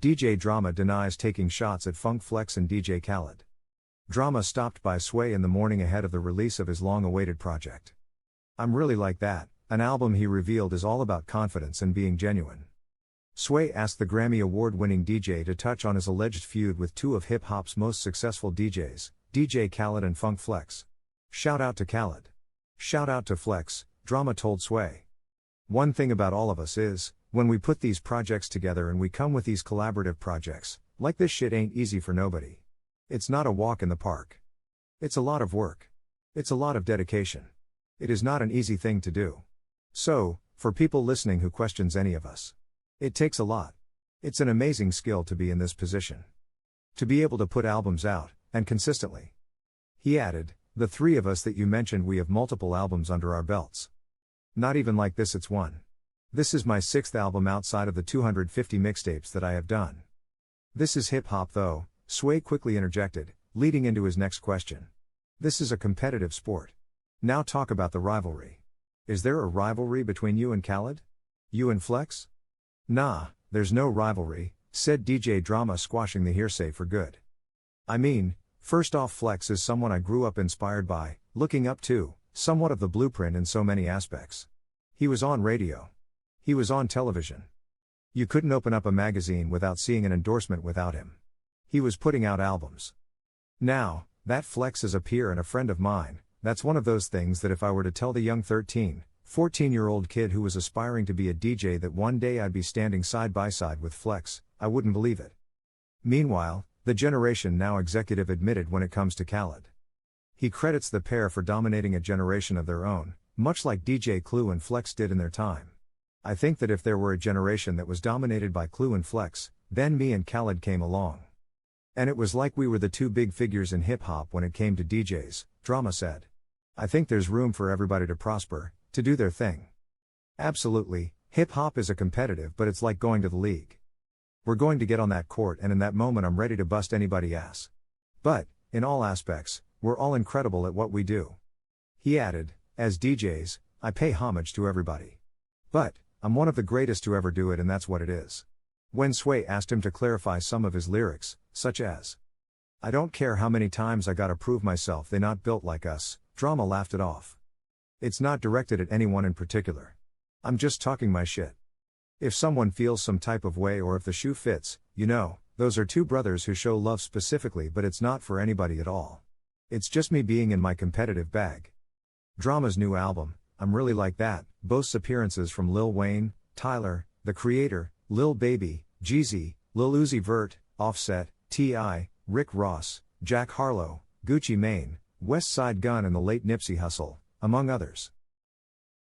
DJ Drama denies taking shots at Funk Flex and DJ Khaled. Drama stopped by Sway in the morning ahead of the release of his long-awaited project. "I'm really like that," an album he revealed is all about confidence and being genuine. Sway asked the Grammy Award-winning DJ to touch on his alleged feud with two of hip-hop's most successful DJs, DJ Khaled and Funk Flex. "Shout out to Khaled. Shout out to Flex," Drama told Sway. "One thing about all of us is, when we put these projects together and we come with these collaborative projects, like this shit ain't easy for nobody. It's not a walk in the park. It's a lot of work. It's a lot of dedication. It is not an easy thing to do. So, for people listening who questions any of us, it takes a lot. It's an amazing skill to be in this position. To be able to put albums out, and consistently." He added, "The three of us that you mentioned, we have multiple albums under our belts. Not even like this, it's one. This is my 6th album outside of the 250 mixtapes that I have done." "This is hip-hop though," Sway quickly interjected, leading into his next question. "This is a competitive sport. Now talk about the rivalry. Is there a rivalry between you and Khaled? You and Flex?" "Nah, there's no rivalry," said DJ Drama, squashing the hearsay for good. "I mean, first off, Flex is someone I grew up inspired by, looking up to, somewhat of the blueprint in so many aspects. He was on radio. He was on television. You couldn't open up a magazine without seeing an endorsement without him. He was putting out albums. Now, that Flex is a peer and a friend of mine. That's one of those things that if I were to tell the young 13, 14-year-old kid who was aspiring to be a DJ that one day I'd be standing side by side with Flex, I wouldn't believe it." Meanwhile, the Generation Now executive admitted when it comes to Khaled. He credits the pair for dominating a generation of their own, much like DJ Clue and Flex did in their time. "I think that if there were a generation that was dominated by Clue and Flex, then me and Khaled came along. And it was like we were the two big figures in hip-hop when it came to DJs," Drama said. "I think there's room for everybody to prosper, to do their thing. Absolutely, hip-hop is a competitive, but it's like going to the league. We're going to get on that court and in that moment I'm ready to bust anybody's ass. But, in all aspects, we're all incredible at what we do." He added, "As DJs, I pay homage to everybody. But, I'm one of the greatest to ever do it, and that's what it is." When Sway asked him to clarify some of his lyrics, such as, "I don't care how many times I gotta prove myself, they not built like us," Drama laughed it off. "It's not directed at anyone in particular. I'm just talking my shit. If someone feels some type of way or if the shoe fits, those are two brothers who show love specifically, but it's not for anybody at all. It's just me being in my competitive bag." Drama's new album, I'm Really Like That, boasts appearances from Lil Wayne, Tyler, The Creator, Lil Baby, Jeezy, Lil Uzi Vert, Offset, T.I., Rick Ross, Jack Harlow, Gucci Mane, West Side Gun and the late Nipsey Hussle, among others.